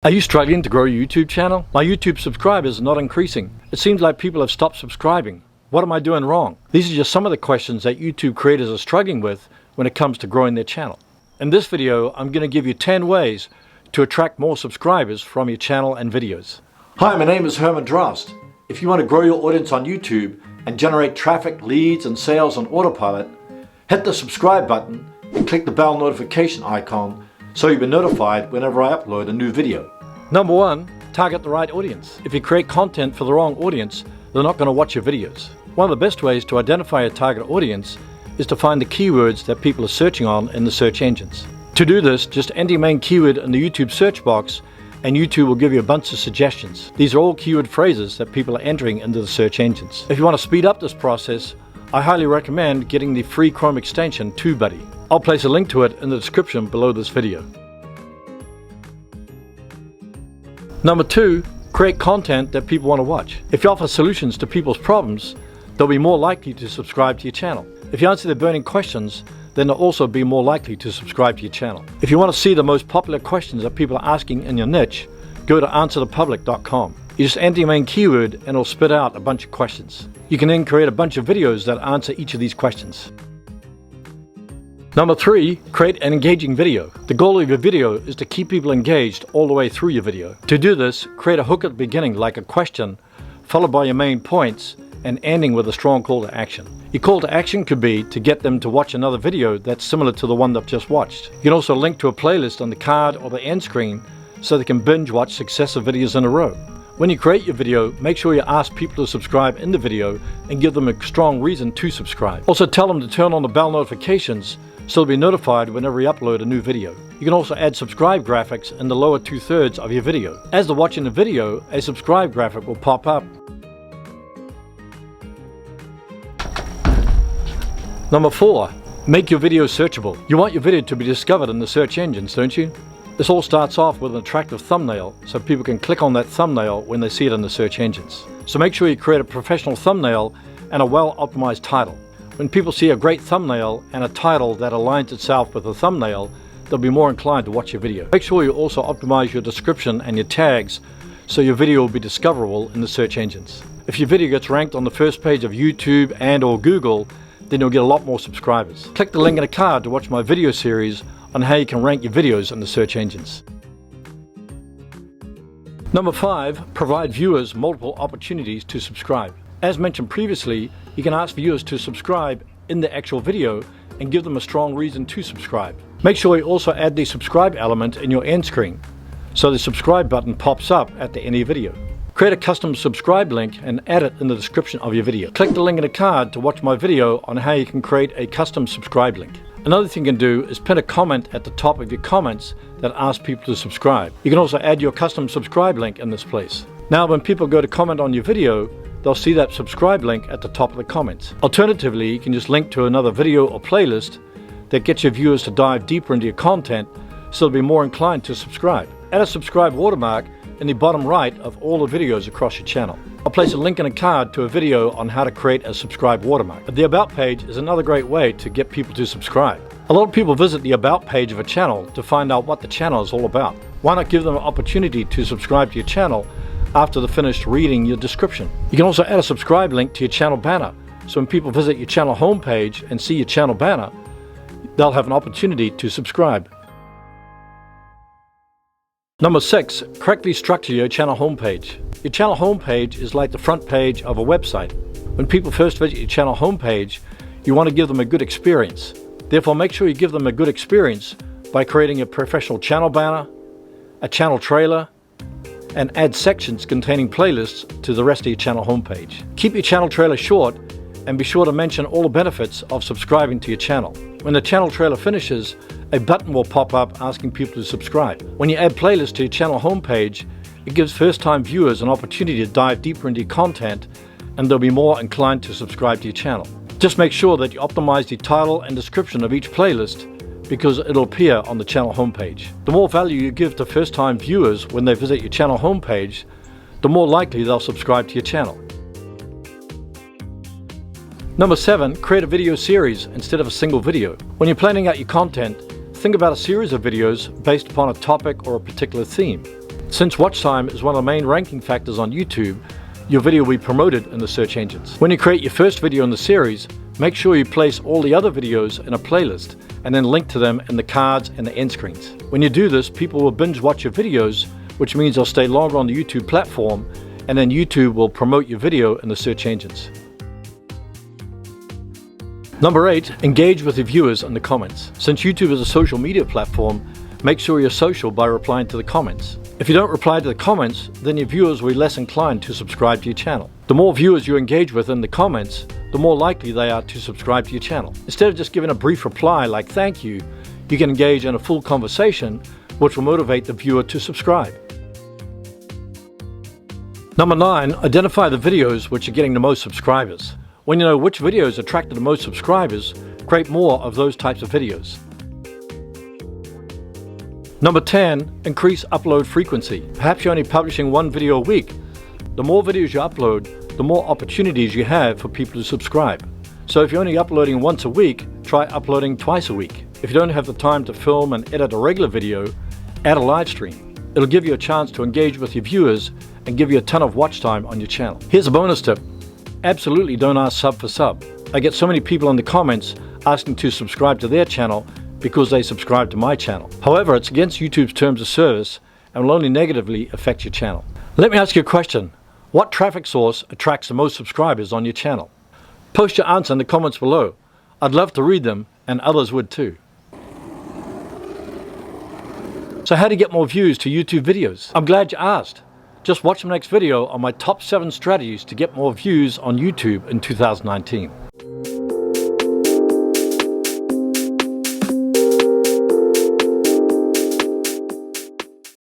Are you struggling to grow your YouTube channel? My YouTube subscribers are not increasing. It seems like people have stopped subscribing. What am I doing wrong? These are just some of the questions that YouTube creators are struggling with when it comes to growing their channel. In this video, I'm going to give you 10 ways to attract more subscribers from your channel and videos. Hi, my name is Herman Drost. If you want to grow your audience on YouTube and generate traffic, leads, and sales on autopilot, hit the subscribe button and click the bell notification icon so you'll be notified whenever I upload a new video. Number 1, target the right audience. If you create content for the wrong audience, they're not going to watch your videos. One of the best ways to identify a target audience is to find the keywords that people are searching on in the search engines. To do this, just enter your main keyword in the YouTube search box and YouTube will give you a bunch of suggestions. These are all keyword phrases that people are entering into the search engines. If you want to speed up this process, I highly recommend getting the free Chrome extension TubeBuddy. I'll place a link to it in the description below this video. Number 2, create content that people want to watch. If you offer solutions to people's problems, they'll be more likely to subscribe to your channel. If you answer their burning questions, then they'll also be more likely to subscribe to your channel. If you want to see the most popular questions that people are asking in your niche, go to answerthepublic.com. You just enter your main keyword and it'll spit out a bunch of questions. You can then create a bunch of videos that answer each of these questions. Number 3, create an engaging video. The goal of your video is to keep people engaged all the way through your video. To do this, create a hook at the beginning like a question, followed by your main points, and ending with a strong call to action. Your call to action could be to get them to watch another video that's similar to the one they've just watched. You can also link to a playlist on the card or the end screen so they can binge watch successive videos in a row. When you create your video, make sure you ask people to subscribe in the video and give them a strong reason to subscribe. Also tell them to turn on the bell notifications so they'll be notified whenever you upload a new video. You can also add subscribe graphics in the lower 2/3 of your video. As they're watching the video, a subscribe graphic will pop up. Number 4, make your video searchable. You want your video to be discovered in the search engines, don't you? This all starts off with an attractive thumbnail so people can click on that thumbnail when they see it in the search engines. So make sure you create a professional thumbnail and a well-optimized title. When people see a great thumbnail and a title that aligns itself with the thumbnail, they'll be more inclined to watch your video. Make sure you also optimize your description and your tags so your video will be discoverable in the search engines. If your video gets ranked on the first page of YouTube and or Google, then you'll get a lot more subscribers. Click the link in the card to watch my video series on how you can rank your videos in the search engines. Number 5, provide viewers multiple opportunities to subscribe. As mentioned previously, you can ask viewers to subscribe in the actual video and give them a strong reason to subscribe. Make sure you also add the subscribe element in your end screen so the subscribe button pops up at the end of your video. Create a custom subscribe link and add it in the description of your video. Click the link in the card to watch my video on how you can create a custom subscribe link. Another thing you can do is pin a comment at the top of your comments that asks people to subscribe. You can also add your custom subscribe link in this place. Now when people go to comment on your video, they'll see that subscribe link at the top of the comments. Alternatively, you can just link to another video or playlist that gets your viewers to dive deeper into your content so they'll be more inclined to subscribe. Add a subscribe watermark in the bottom right of all the videos across your channel. I'll place a link in a card to a video on how to create a subscribe watermark. The About page is another great way to get people to subscribe. A lot of people visit the About page of a channel to find out what the channel is all about. Why not give them an opportunity to subscribe to your channel after they're finished reading your description? You can also add a subscribe link to your channel banner, so when people visit your channel homepage and see your channel banner, they'll have an opportunity to subscribe. Number 6, correctly structure your channel homepage. Your channel homepage is like the front page of a website. When people first visit your channel homepage, you want to give them a good experience. Therefore, make sure you give them a good experience by creating a professional channel banner, a channel trailer, and add sections containing playlists to the rest of your channel homepage. Keep your channel trailer short and be sure to mention all the benefits of subscribing to your channel. When the channel trailer finishes, a button will pop up asking people to subscribe. When you add playlists to your channel homepage, it gives first-time viewers an opportunity to dive deeper into your content and they'll be more inclined to subscribe to your channel. Just make sure that you optimize the title and description of each playlist because it'll appear on the channel homepage. The more value you give to first-time viewers when they visit your channel homepage, the more likely they'll subscribe to your channel. Number 7, create a video series instead of a single video. When you're planning out your content, think about a series of videos based upon a topic or a particular theme. Since watch time is one of the main ranking factors on YouTube, your video will be promoted in the search engines. When you create your first video in the series, make sure you place all the other videos in a playlist and then link to them in the cards and the end screens. When you do this, people will binge watch your videos, which means they'll stay longer on the YouTube platform, and then YouTube will promote your video in the search engines. Number 8, engage with your viewers in the comments. Since YouTube is a social media platform, make sure you're social by replying to the comments. If you don't reply to the comments, then your viewers will be less inclined to subscribe to your channel. The more viewers you engage with in the comments, the more likely they are to subscribe to your channel. Instead of just giving a brief reply like thank you, you can engage in a full conversation, which will motivate the viewer to subscribe. Number 9, identify the videos which are getting the most subscribers. When you know which videos attracted the most subscribers, create more of those types of videos. Number 10, increase upload frequency. Perhaps you're only publishing one video a week. The more videos you upload, the more opportunities you have for people to subscribe. So if you're only uploading once a week, try uploading twice a week. If you don't have the time to film and edit a regular video, add a live stream. It'll give you a chance to engage with your viewers and give you a ton of watch time on your channel. Here's a bonus tip. Absolutely don't ask sub for sub. I get so many people in the comments asking to subscribe to their channel because they subscribe to my channel. However, it's against YouTube's terms of service and will only negatively affect your channel. Let me ask you a question. What traffic source attracts the most subscribers on your channel? Post your answer in the comments below. I'd love to read them, and others would too. So how to get more views to YouTube videos? I'm glad you asked. Just watch the next video on my top 7 strategies to get more views on YouTube in 2019.